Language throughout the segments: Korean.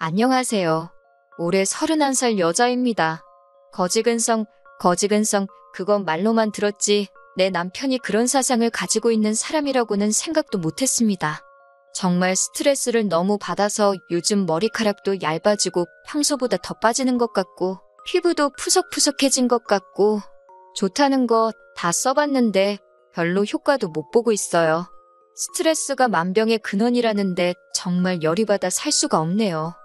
안녕하세요. 올해 31살 여자입니다. 거지근성, 그건 말로만 들었지 내 남편이 그런 사상을 가지고 있는 사람이라고는 생각도 못했습니다. 정말 스트레스를 너무 받아서 요즘 머리카락도 얇아지고 평소보다 더 빠지는 것 같고 피부도 푸석푸석해진 것 같고 좋다는 거 다 써봤는데 별로 효과도 못 보고 있어요. 스트레스가 만병의 근원이라는데 정말 열이 받아 살 수가 없네요.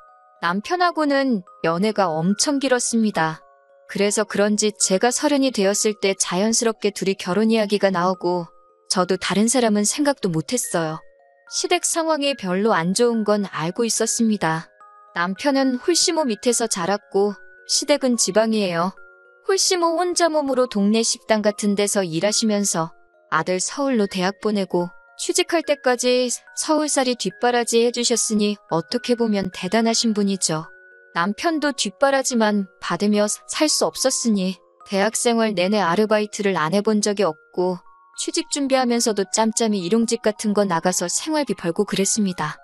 남편하고는 연애가 엄청 길었습니다. 그래서 그런지 제가 30이 되었을 때 자연스럽게 둘이 결혼 이야기가 나오고 저도 다른 사람은 생각도 못했어요. 시댁 상황이 별로 안 좋은 건 알고 있었습니다. 남편은 홀시모 밑에서 자랐고 시댁은 지방이에요. 홀시모 혼자 몸으로 동네 식당 같은 데서 일하시면서 아들 서울로 대학 보내고 취직할 때까지 서울살이 뒷바라지 해주셨으니 어떻게 보면 대단하신 분이죠. 남편도 뒷바라지만 받으며 살 수 없었으니 대학생활 내내 아르바이트를 안 해본 적이 없고 취직 준비하면서도 짬짬이 일용직 같은 거 나가서 생활비 벌고 그랬습니다.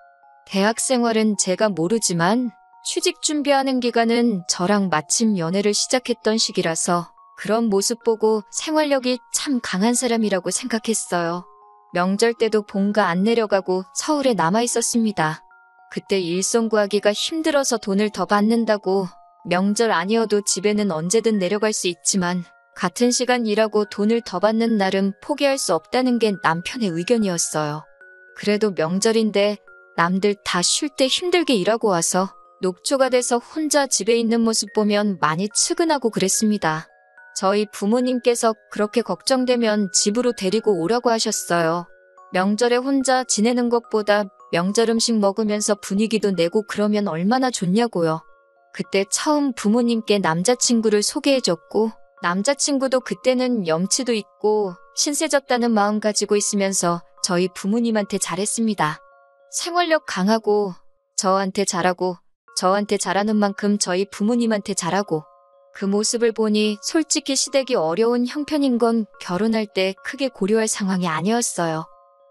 대학생활은 제가 모르지만 취직 준비하는 기간은 저랑 마침 연애를 시작했던 시기라서 그런 모습 보고 생활력이 참 강한 사람이라고 생각했어요. 명절 때도 본가 안 내려가고 서울에 남아 있었습니다. 그때 일손 구하기가 힘들어서 돈을 더 받는다고 명절 아니어도 집에는 언제든 내려갈 수 있지만 같은 시간 일하고 돈을 더 받는 날은 포기할 수 없다는 게 남편의 의견이었어요. 그래도 명절인데 남들 다 쉴 때 힘들게 일하고 와서 녹초가 돼서 혼자 집에 있는 모습 보면 많이 측은하고 그랬습니다. 저희 부모님께서 그렇게 걱정되면 집으로 데리고 오라고 하셨어요. 명절에 혼자 지내는 것보다 명절 음식 먹으면서 분위기도 내고 그러면 얼마나 좋냐고요. 그때 처음 부모님께 남자친구를 소개해줬고 남자친구도 그때는 염치도 있고 신세졌다는 마음 가지고 있으면서 저희 부모님한테 잘했습니다. 생활력 강하고 저한테 잘하고 저한테 잘하는 만큼 저희 부모님한테 잘하고 그 모습을 보니 솔직히 시댁이 어려운 형편인 건 결혼할 때 크게 고려할 상황이 아니었어요.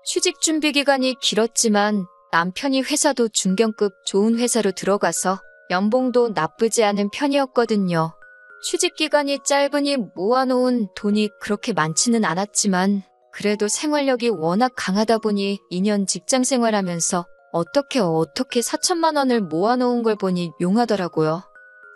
취직 준비 기간이 길었지만 남편이 회사도 중견급 좋은 회사로 들어가서 연봉도 나쁘지 않은 편이었거든요. 취직 기간이 짧으니 모아놓은 돈이 그렇게 많지는 않았지만 그래도 생활력이 워낙 강하다 보니 2년 직장 생활하면서 어떻게 4천만 원을 모아놓은 걸 보니 용하더라고요.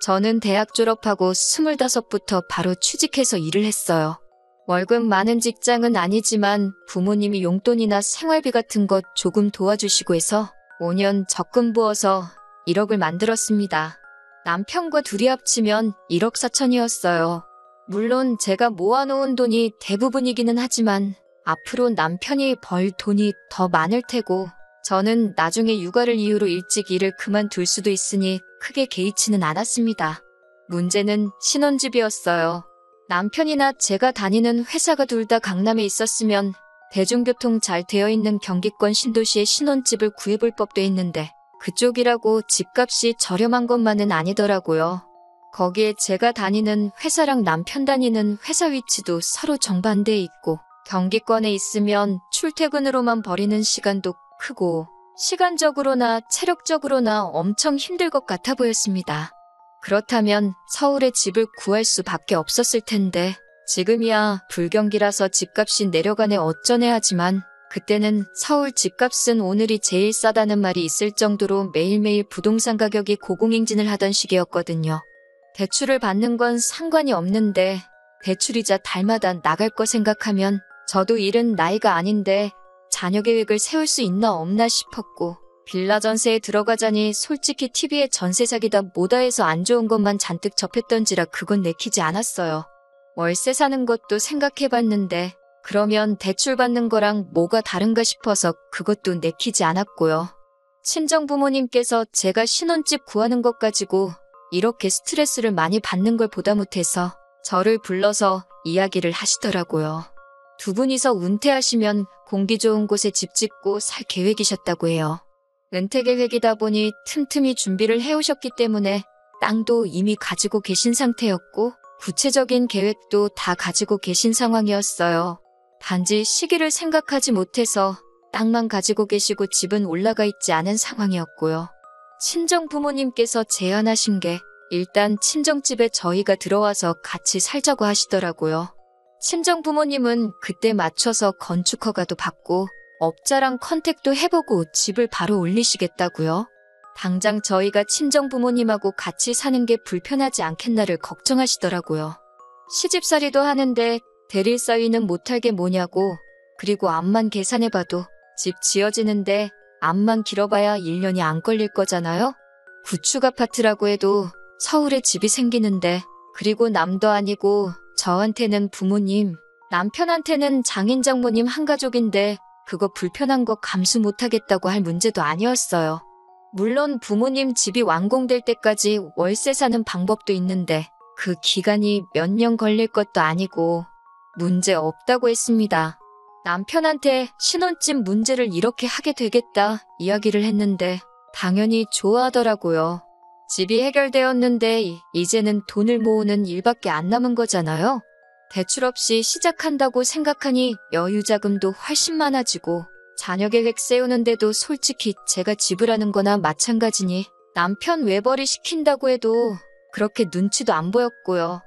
저는 대학 졸업하고 25부터 바로 취직해서 일을 했어요. 월급 많은 직장은 아니지만 부모님이 용돈이나 생활비 같은 것 조금 도와주시고 해서 5년 적금 부어서 1억을 만들었습니다. 남편과 둘이 합치면 1억 4천이었어요. 물론 제가 모아놓은 돈이 대부분이기는 하지만 앞으로 남편이 벌 돈이 더 많을 테고 저는 나중에 육아를 이유로 일찍 일을 그만둘 수도 있으니 크게 개의치는 않았습니다. 문제는 신혼집이었어요. 남편이나 제가 다니는 회사가 둘 다 강남에 있었으면 대중교통 잘 되어 있는 경기권 신도시에 신혼집을 구해볼 법도 했는데 그쪽이라고 집값이 저렴한 것만은 아니더라고요. 거기에 제가 다니는 회사랑 남편 다니는 회사 위치도 서로 정반대에 있고 경기권에 있으면 출퇴근으로만 버리는 시간도 크고 시간적으로나 체력적으로나 엄청 힘들 것 같아 보였습니다. 그렇다면 서울에 집을 구할 수밖에 없었을 텐데 지금이야 불경기라서 집값이 내려가네 어쩌네 하지만 그때는 서울 집값은 오늘이 제일 싸다는 말이 있을 정도로 매일매일 부동산 가격이 고공행진을 하던 시기였거든요. 대출을 받는 건 상관이 없는데 대출이자 달마다 나갈 거 생각하면 저도 일은 나이가 아닌데 자녀 계획을 세울 수 있나 없나 싶었고 빌라 전세에 들어가자니 솔직히 TV에 전세 사기다 뭐다 해서 안 좋은 것만 잔뜩 접했던지라 그건 내키지 않았어요. 월세 사는 것도 생각해봤는데 그러면 대출 받는 거랑 뭐가 다른가 싶어서 그것도 내키지 않았고요. 친정부모님께서 제가 신혼집 구하는 것 가지고 이렇게 스트레스를 많이 받는 걸 보다 못해서 저를 불러서 이야기를 하시더라고요. 두 분이서 은퇴하시면 공기 좋은 곳에 집 짓고 살 계획이셨다고 해요. 은퇴 계획이다 보니 틈틈이 준비를 해오셨기 때문에 땅도 이미 가지고 계신 상태였고 구체적인 계획도 다 가지고 계신 상황이었어요. 단지 시기를 생각하지 못해서 땅만 가지고 계시고 집은 올라가 있지 않은 상황이었고요. 친정 부모님께서 제안하신 게 일단 친정집에 저희가 들어와서 같이 살자고 하시더라고요. 친정 부모님은 그때 맞춰서 건축 허가도 받고 업자랑 컨택도 해보고 집을 바로 올리시겠다고요. 당장 저희가 친정 부모님하고 같이 사는 게 불편하지 않겠나를 걱정하시더라고요. 시집살이도 하는데 대릴 사위는 못할 게 뭐냐고. 그리고 암만 계산해봐도 집 지어지는데 암만 길어봐야 1년이 안 걸릴 거잖아요. 구축 아파트라고 해도 서울에 집이 생기는데, 그리고 남도 아니고 저한테는 부모님, 남편한테는 장인 장모님 한 가족인데 그거 불편한 거 감수 못하겠다고 할 문제도 아니었어요. 물론 부모님 집이 완공될 때까지 월세 사는 방법도 있는데 그 기간이 몇 년 걸릴 것도 아니고 문제 없다고 했습니다. 남편한테 신혼집 문제를 이렇게 하게 되겠다 이야기를 했는데 당연히 좋아하더라고요. 집이 해결되었는데 이제는 돈을 모으는 일밖에 안 남은 거잖아요. 대출 없이 시작한다고 생각하니 여유 자금도 훨씬 많아지고 자녀 계획 세우는데도 솔직히 제가 지불하는 거나 마찬가지니 남편 외벌이 시킨다고 해도 그렇게 눈치도 안 보였고요.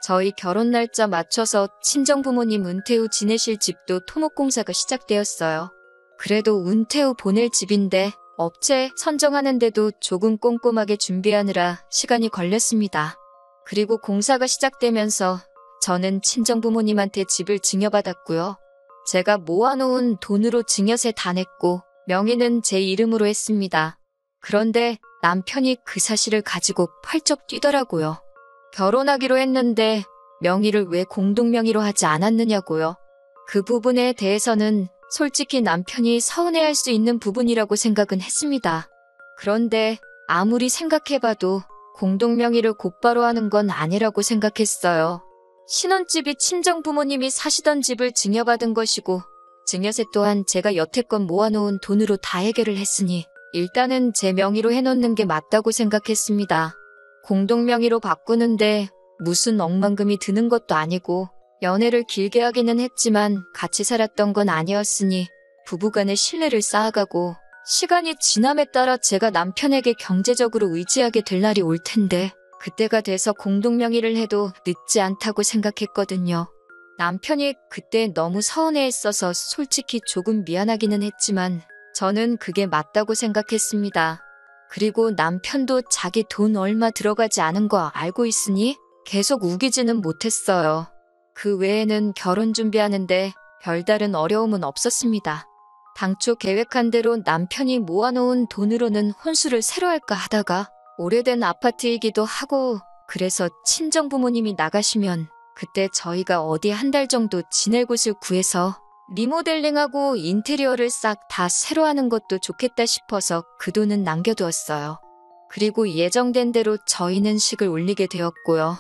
저희 결혼 날짜 맞춰서 친정 부모님 은퇴 후 지내실 집도 토목공사가 시작되었어요. 그래도 은퇴 후 보낼 집인데 업체 선정하는데도 조금 꼼꼼하게 준비하느라 시간이 걸렸습니다. 그리고 공사가 시작되면서 저는 친정 부모님한테 집을 증여받았고요. 제가 모아놓은 돈으로 증여세 다 냈고 명의는 제 이름으로 했습니다. 그런데 남편이 그 사실을 가지고 펄쩍 뛰더라고요. 결혼하기로 했는데 명의를 왜 공동명의로 하지 않았느냐고요. 그 부분에 대해서는 솔직히 남편이 서운해할 수 있는 부분이라고 생각은 했습니다. 그런데 아무리 생각해봐도 공동명의를 곧바로 하는 건 아니라고 생각했어요. 신혼집이 친정 부모님이 사시던 집을 증여받은 것이고 증여세 또한 제가 여태껏 모아놓은 돈으로 다 해결을 했으니 일단은 제 명의로 해놓는 게 맞다고 생각했습니다. 공동명의로 바꾸는데 무슨 억만금이 드는 것도 아니고 연애를 길게 하기는 했지만 같이 살았던 건 아니었으니 부부간의 신뢰를 쌓아가고 시간이 지남에 따라 제가 남편에게 경제적으로 의지하게 될 날이 올 텐데 그때가 돼서 공동명의를 해도 늦지 않다고 생각했거든요. 남편이 그때 너무 서운해했어서 솔직히 조금 미안하기는 했지만 저는 그게 맞다고 생각했습니다. 그리고 남편도 자기 돈 얼마 들어가지 않은 거 알고 있으니 계속 우기지는 못했어요. 그 외에는 결혼 준비하는데 별다른 어려움은 없었습니다. 당초 계획한 대로 남편이 모아놓은 돈으로는 혼수를 새로 할까 하다가 오래된 아파트이기도 하고 그래서 친정 부모님이 나가시면 그때 저희가 어디 한 달 정도 지낼 곳을 구해서 리모델링하고 인테리어를 싹 다 새로 하는 것도 좋겠다 싶어서 그 돈은 남겨두었어요. 그리고 예정된 대로 저희는 식을 올리게 되었고요.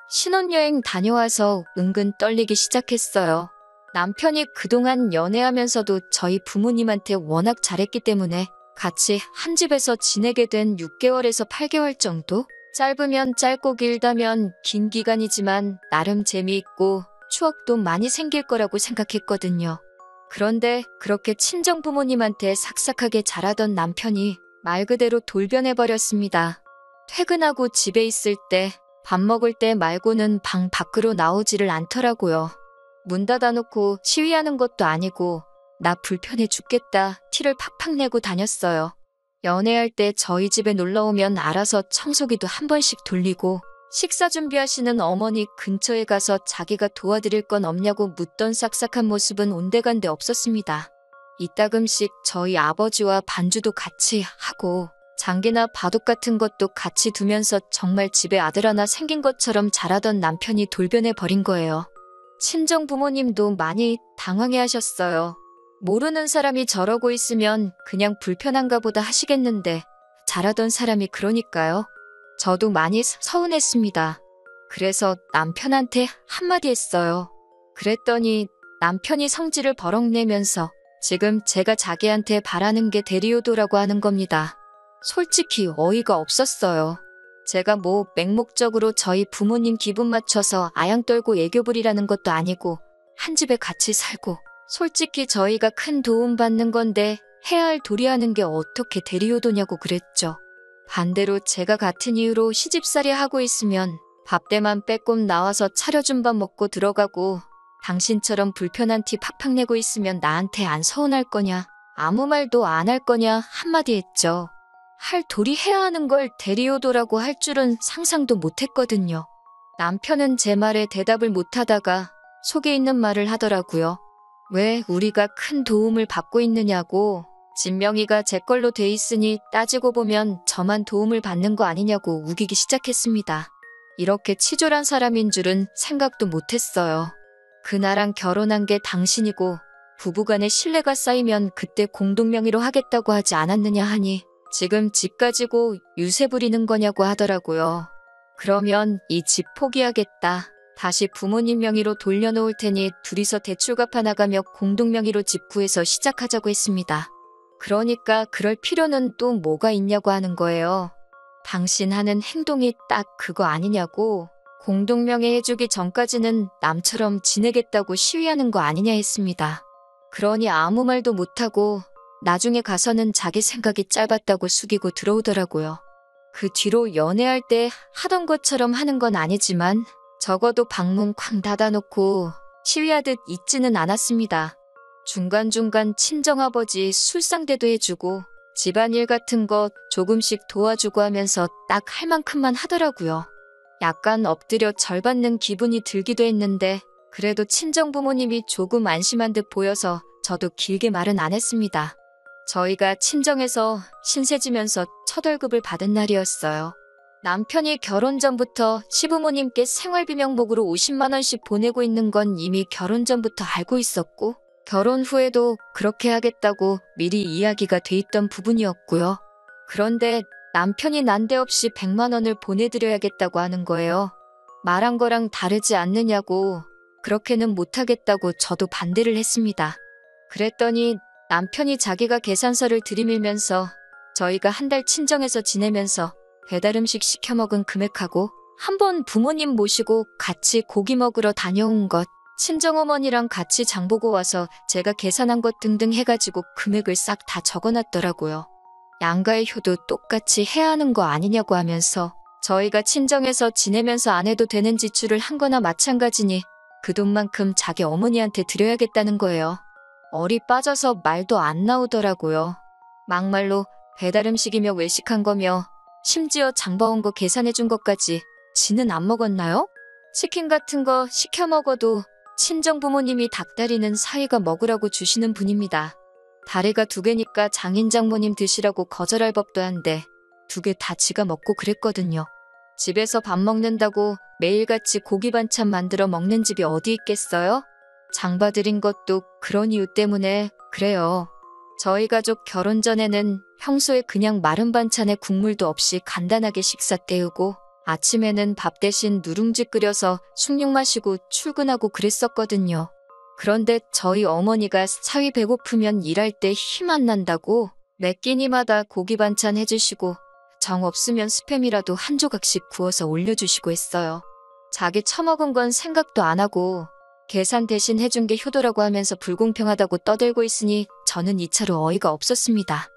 신혼여행 다녀와서 은근 떨리기 시작했어요. 남편이 그동안 연애하면서도 저희 부모님한테 워낙 잘했기 때문에 같이 한 집에서 지내게 된 6개월에서 8개월 정도? 짧으면 짧고 길다면 긴 기간이지만 나름 재미있고 추억도 많이 생길 거라고 생각했거든요. 그런데 그렇게 친정 부모님한테 삭삭하게 잘하던 남편이 말 그대로 돌변해버렸습니다. 퇴근하고 집에 있을 때 밥 먹을 때 말고는 방 밖으로 나오지를 않더라고요. 문 닫아놓고 시위하는 것도 아니고 나 불편해 죽겠다 티를 팍팍 내고 다녔어요. 연애할 때 저희 집에 놀러오면 알아서 청소기도 한 번씩 돌리고 식사 준비하시는 어머니 근처에 가서 자기가 도와드릴 건 없냐고 묻던 싹싹한 모습은 온데간데 없었습니다. 이따금씩 저희 아버지와 반주도 같이 하고 장기나 바둑 같은 것도 같이 두면서 정말 집에 아들 하나 생긴 것처럼 잘하던 남편이 돌변해버린 거예요. 친정 부모님도 많이 당황해 하셨어요. 모르는 사람이 저러고 있으면 그냥 불편한가 보다 하시겠는데 잘하던 사람이 그러니까요. 저도 많이 서운했습니다. 그래서 남편한테 한마디 했어요. 그랬더니 남편이 성질을 버럭 내면서 지금 제가 자기한테 바라는 게 대리효도라고 하는 겁니다. 솔직히 어이가 없었어요. 제가 뭐 맹목적으로 저희 부모님 기분 맞춰서 아양 떨고 애교 부리라는 것도 아니고 한 집에 같이 살고 솔직히 저희가 큰 도움 받는 건데 해야 할 도리하는 게 어떻게 대리효도냐고 그랬죠. 반대로 제가 같은 이유로 시집살이 하고 있으면 밥때만 빼꼼 나와서 차려준 밥 먹고 들어가고 당신처럼 불편한 티 팍팍 내고 있으면 나한테 안 서운할 거냐, 아무 말도 안 할 거냐 한마디 했죠. 할 도리 해야 하는 걸 데리오도라고 할 줄은 상상도 못했거든요. 남편은 제 말에 대답을 못하다가 속에 있는 말을 하더라고요. 왜 우리가 큰 도움을 받고 있느냐고. 집 명의가 제 걸로 돼 있으니 따지고 보면 저만 도움을 받는 거 아니냐고 우기기 시작했습니다. 이렇게 치졸한 사람인 줄은 생각도 못했어요. 그나랑 결혼한 게 당신이고 부부간의 신뢰가 쌓이면 그때 공동명의로 하겠다고 하지 않았느냐 하니 지금 집 가지고 유세 부리는 거냐고 하더라고요. 그러면 이 집 포기하겠다. 다시 부모님 명의로 돌려놓을 테니 둘이서 대출 갚아 나가며 공동명의로 집 구해서 시작하자고 했습니다. 그러니까 그럴 필요는 또 뭐가 있냐고 하는 거예요. 당신 하는 행동이 딱 그거 아니냐고. 공동명의 해주기 전까지는 남처럼 지내겠다고 시위하는 거 아니냐 했습니다. 그러니 아무 말도 못하고 나중에 가서는 자기 생각이 짧았다고 숙이고 들어오더라고요. 그 뒤로 연애할 때 하던 것처럼 하는 건 아니지만 적어도 방문 쾅 닫아놓고 시위하듯 있지는 않았습니다. 중간중간 친정아버지 술상대도 해주고 집안일 같은 거 조금씩 도와주고 하면서 딱 할 만큼만 하더라고요. 약간 엎드려 절 받는 기분이 들기도 했는데 그래도 친정부모님이 조금 안심한 듯 보여서 저도 길게 말은 안 했습니다. 저희가 친정에서 신세지면서 첫 월급을 받은 날이었어요. 남편이 결혼 전부터 시부모님께 생활비 명목으로 50만 원씩 보내고 있는 건 이미 결혼 전부터 알고 있었고 결혼 후에도 그렇게 하겠다고 미리 이야기가 돼 있던 부분이었고요. 그런데 남편이 난데없이 100만 원을 보내드려야겠다고 하는 거예요. 말한 거랑 다르지 않느냐고. 그렇게는 못하겠다고 저도 반대를 했습니다. 그랬더니 남편이 자기가 계산서를 들이밀면서 저희가 한 달 친정에서 지내면서 배달음식 시켜 먹은 금액하고 한번 부모님 모시고 같이 고기 먹으러 다녀온 것, 친정어머니랑 같이 장보고 와서 제가 계산한 것 등등 해가지고 금액을 싹 다 적어놨더라고요. 양가의 효도 똑같이 해야 하는 거 아니냐고 하면서 저희가 친정에서 지내면서 안 해도 되는 지출을 한 거나 마찬가지니 그 돈만큼 자기 어머니한테 드려야겠다는 거예요. 얼이 빠져서 말도 안 나오더라고요. 막말로 배달음식이며 외식한 거며 심지어 장봐온 거 계산해준 것까지 지는 안 먹었나요? 치킨 같은 거 시켜 먹어도 친정 부모님이 닭다리는 사위가 먹으라고 주시는 분입니다. 다리가 2개니까 장인 장모님 드시라고 거절할 법도 한데 2개 다 지가 먹고 그랬거든요. 집에서 밥 먹는다고 매일같이 고기 반찬 만들어 먹는 집이 어디 있겠어요? 장봐드린 것도 그런 이유 때문에 그래요. 저희 가족 결혼 전에는 평소에 그냥 마른 반찬에 국물도 없이 간단하게 식사 때우고 아침에는 밥 대신 누룽지 끓여서 숭늉 마시고 출근하고 그랬었거든요. 그런데 저희 어머니가 사위 배고프면 일할 때 힘 안 난다고 매 끼니마다 고기 반찬 해주시고 정 없으면 스팸이라도 한 조각씩 구워서 올려주시고 했어요. 자기 처먹은 건 생각도 안 하고 계산 대신 해준 게 효도라고 하면서 불공평하다고 떠들고 있으니 저는 이차로 어이가 없었습니다.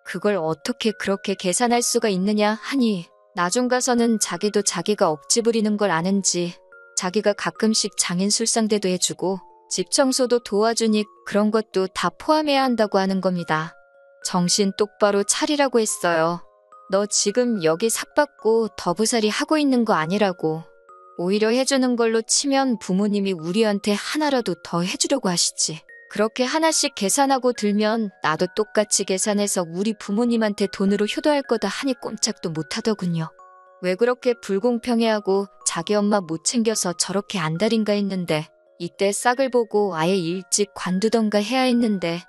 그걸 어떻게 그렇게 계산할 수가 있느냐 하니 나중 가서는 자기도 자기가 억지 부리는 걸 아는지 자기가 가끔씩 장인 술상대도 해주고 집 청소도 도와주니 그런 것도 다 포함해야 한다고 하는 겁니다. 정신 똑바로 차리라고 했어요. 너 지금 여기 삭받고 더부살이 하고 있는 거 아니라고. 오히려 해주는 걸로 치면 부모님이 우리한테 하나라도 더 해주려고 하시지. 그렇게 하나씩 계산하고 들면 나도 똑같이 계산해서 우리 부모님한테 돈으로 효도할 거다 하니 꼼짝도 못하더군요. 왜 그렇게 불공평해하고 자기 엄마 못 챙겨서 저렇게 안달인가 했는데 이때 싹을 보고 아예 일찍 관두던가 해야 했는데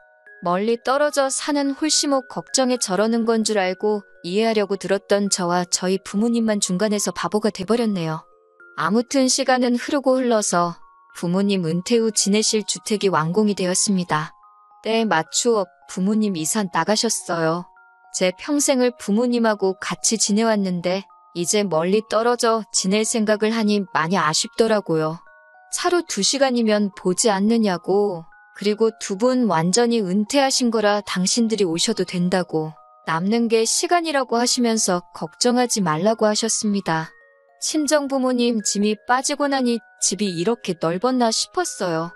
멀리 떨어져 사는 홀씨목 걱정에 저러는 건 줄 알고 이해하려고 들었던 저와 저희 부모님만 중간에서 바보가 돼버렸네요. 아무튼 시간은 흐르고 흘러서 부모님 은퇴 후 지내실 주택이 완공이 되었습니다. 때에 맞추어 부모님 이사 나가셨어요. 제 평생을 부모님하고 같이 지내왔는데 이제 멀리 떨어져 지낼 생각을 하니 많이 아쉽더라고요. 차로 2시간이면 보지 않느냐고. 그리고 2분 완전히 은퇴하신 거라 당신들이 오셔도 된다고. 남는 게 시간이라고 하시면서 걱정하지 말라고 하셨습니다. 친정부모님 짐이 빠지고 나니 집이 이렇게 넓었나 싶었어요.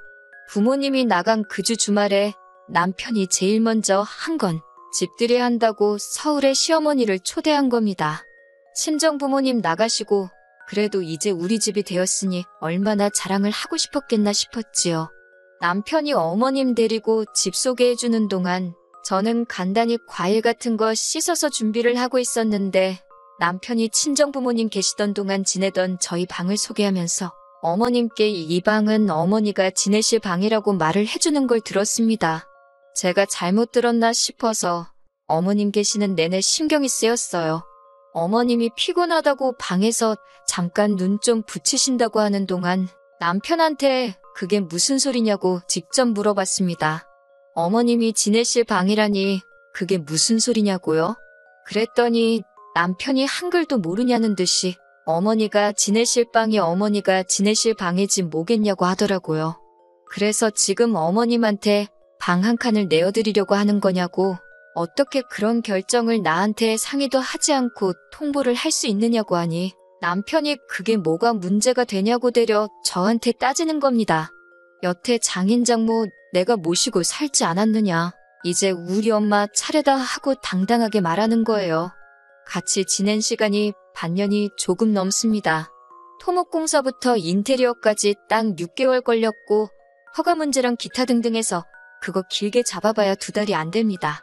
부모님이 나간 그 주 주말에 남편이 제일 먼저 한 건 집들이 한다고 서울에 시어머니를 초대한 겁니다. 친정부모님 나가시고 그래도 이제 우리 집이 되었으니 얼마나 자랑을 하고 싶었겠나 싶었지요. 남편이 어머님 데리고 집 소개해주는 동안 저는 간단히 과일 같은 거 씻어서 준비를 하고 있었는데 남편이 친정부모님 계시던 동안 지내던 저희 방을 소개하면서 어머님께 이 방은 어머니가 지내실 방이라고 말을 해주는 걸 들었습니다. 제가 잘못 들었나 싶어서 어머님 계시는 내내 신경이 쓰였어요. 어머님이 피곤하다고 방에서 잠깐 눈 좀 붙이신다고 하는 동안 남편한테 그게 무슨 소리냐고 직접 물어봤습니다. 어머님이 지내실 방이라니 그게 무슨 소리냐고요? 그랬더니 남편이 한글도 모르냐는 듯이 어머니가 지내실 방이 어머니가 지내실 방이지 뭐겠냐고 하더라고요. 그래서 지금 어머님한테 방 한 칸을 내어드리려고 하는 거냐고, 어떻게 그런 결정을 나한테 상의도 하지 않고 통보를 할 수 있느냐고 하니 남편이 그게 뭐가 문제가 되냐고 되려 저한테 따지는 겁니다. 여태 장인 장모 내가 모시고 살지 않았느냐. 이제 우리 엄마 차례다 하고 당당하게 말하는 거예요. 같이 지낸 시간이 반년이 조금 넘습니다. 토목공사부터 인테리어까지 딱 6개월 걸렸고 허가 문제랑 기타 등등 해서 그거 길게 잡아봐야 2달이 안 됩니다.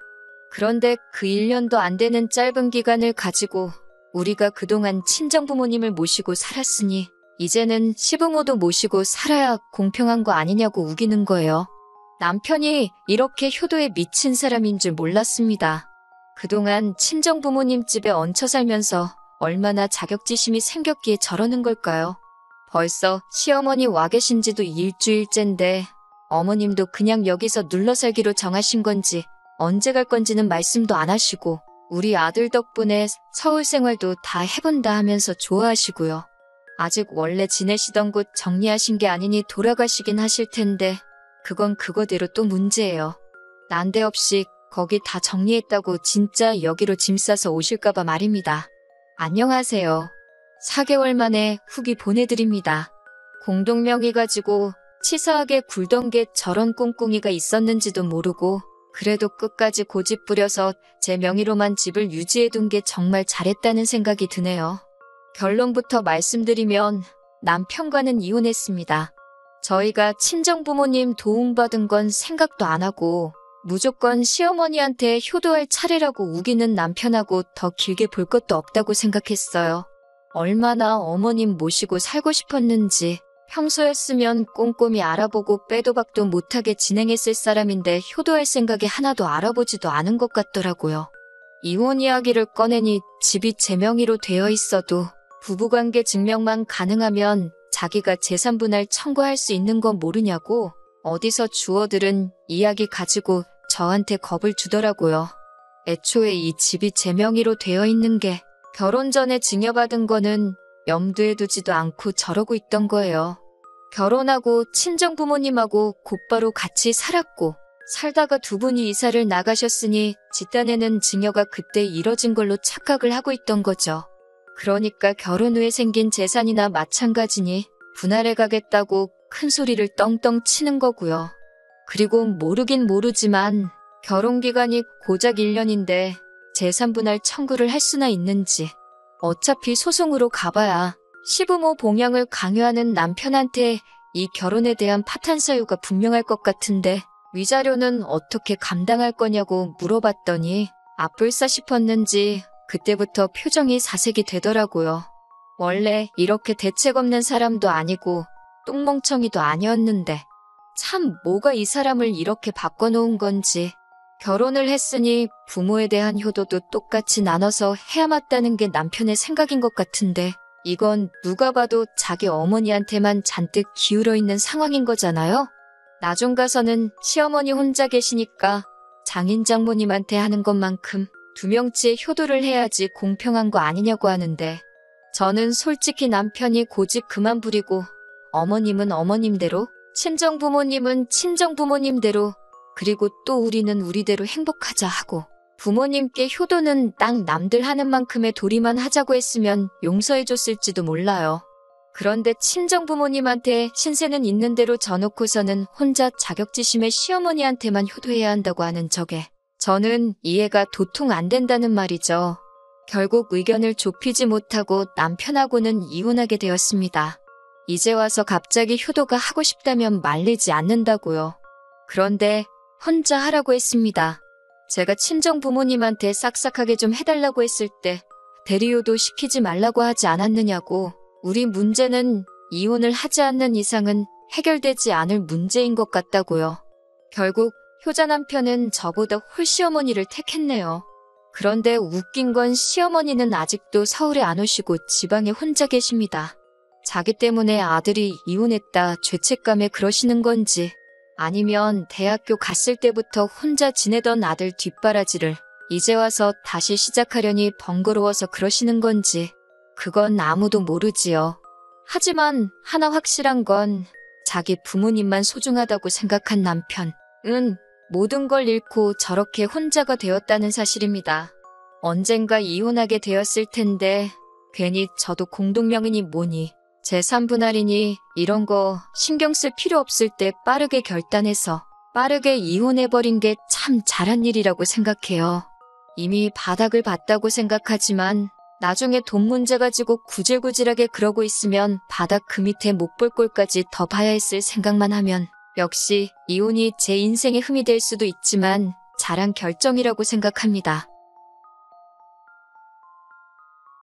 그런데 그 1년도 안 되는 짧은 기간을 가지고 우리가 그동안 친정부모님을 모시고 살았으니 이제는 시부모도 모시고 살아야 공평한 거 아니냐고 우기는 거예요. 남편이 이렇게 효도에 미친 사람인 줄 몰랐습니다. 그동안 친정부모님 집에 얹혀 살면서 얼마나 자격지심이 생겼기에 저러는 걸까요? 벌써 시어머니 와 계신 지도 일주일째인데 어머님도 그냥 여기서 눌러 살기로 정하신 건지 언제 갈 건지는 말씀도 안 하시고 우리 아들 덕분에 서울 생활도 다 해본다 하면서 좋아하시고요. 아직 원래 지내시던 곳 정리하신 게 아니니 돌아가시긴 하실 텐데 그건 그거대로 또 문제예요. 난데없이 거기 다 정리했다고 진짜 여기로 짐 싸서 오실까봐 말입니다. 안녕하세요. 4개월 만에 후기 보내드립니다. 공동명의 가지고 치사하게 굴던 게 저런 꿍꿍이가 있었는지도 모르고 그래도 끝까지 고집 부려서 제 명의로만 집을 유지해둔 게 정말 잘했다는 생각이 드네요. 결론부터 말씀드리면 남편과는 이혼했습니다. 저희가 친정부모님 도움받은 건 생각도 안 하고 무조건 시어머니한테 효도할 차례라고 우기는 남편하고 더 길게 볼 것도 없다고 생각했어요. 얼마나 어머님 모시고 살고 싶었는지 평소였으면 꼼꼼히 알아보고 빼도 박도 못하게 진행했을 사람인데 효도할 생각이 하나도 알아보지도 않은 것 같더라고요. 이혼 이야기를 꺼내니 집이 제 명의로 되어 있어도 부부관계 증명만 가능하면 자기가 재산분할 청구할 수 있는 건 모르냐고 어디서 주워들은 이야기 가지고 저한테 겁을 주더라고요. 애초에 이 집이 제 명의로 되어 있는 게 결혼 전에 증여받은 거는 염두에 두지도 않고 저러고 있던 거예요. 결혼하고 친정부모님하고 곧바로 같이 살았고 살다가 두 분이 이사를 나가셨으니 집단에는 증여가 그때 이뤄진 걸로 착각을 하고 있던 거죠. 그러니까 결혼 후에 생긴 재산이나 마찬가지니 분할해 가겠다고 큰 소리를 떵떵 치는 거고요. 그리고 모르긴 모르지만 결혼기간이 고작 1년인데 재산 분할 청구를 할 수나 있는지 어차피 소송으로 가봐야 시부모 봉양을 강요하는 남편한테 이 결혼에 대한 파탄 사유가 분명할 것 같은데 위자료는 어떻게 감당할 거냐고 물어봤더니 아뿔싸 싶었는지 그때부터 표정이 사색이 되더라고요. 원래 이렇게 대책 없는 사람도 아니고 똥멍청이도 아니었는데 참 뭐가 이 사람을 이렇게 바꿔놓은 건지. 결혼을 했으니 부모에 대한 효도도 똑같이 나눠서 해야 맞다는 게 남편의 생각인 것 같은데 이건 누가 봐도 자기 어머니한테만 잔뜩 기울어 있는 상황인 거잖아요. 나중 가서는 시어머니 혼자 계시니까 장인 장모님한테 하는 것만큼 두 명치의 효도를 해야지 공평한 거 아니냐고 하는데 저는 솔직히 남편이 고집 그만 부리고 어머님은 어머님대로 친정부모님은 친정부모님대로 그리고 또 우리는 우리대로 행복하자 하고 부모님께 효도는 딱 남들 하는 만큼의 도리만 하자고 했으면 용서해줬을지도 몰라요. 그런데 친정부모님한테 신세는 있는 대로 져놓고서는 혼자 자격지심에 시어머니한테만 효도해야 한다고 하는 저게 저는 이해가 도통 안 된다는 말이죠. 결국 의견을 좁히지 못하고 남편하고는 이혼하게 되었습니다. 이제 와서 갑자기 효도가 하고 싶다면 말리지 않는다고요. 그런데 혼자 하라고 했습니다. 제가 친정 부모님한테 싹싹하게 좀 해달라고 했을 때 대리효도 시키지 말라고 하지 않았느냐고. 우리 문제는 이혼을 하지 않는 이상은 해결되지 않을 문제인 것 같다고요. 결국 효자 남편은 저보다 홀시어머니를 택했네요. 그런데 웃긴 건 시어머니는 아직도 서울에 안 오시고 지방에 혼자 계십니다. 자기 때문에 아들이 이혼했다 죄책감에 그러시는 건지 아니면 대학교 갔을 때부터 혼자 지내던 아들 뒷바라지를 이제 와서 다시 시작하려니 번거로워서 그러시는 건지 그건 아무도 모르지요. 하지만 하나 확실한 건 자기 부모님만 소중하다고 생각한 남편은 모든 걸 잃고 저렇게 혼자가 되었다는 사실입니다. 언젠가 이혼하게 되었을 텐데 괜히 저도 공동명의니 뭐니 제3분할이니 이런 거 신경 쓸 필요 없을 때 빠르게 결단해서 빠르게 이혼해버린 게 참 잘한 일이라고 생각해요. 이미 바닥을 봤다고 생각하지만 나중에 돈 문제 가지고 구질구질하게 그러고 있으면 바닥 그 밑에 못 볼 꼴까지 더 봐야 했을 생각만 하면 역시 이혼이 제 인생의 흠이 될 수도 있지만 잘한 결정이라고 생각합니다.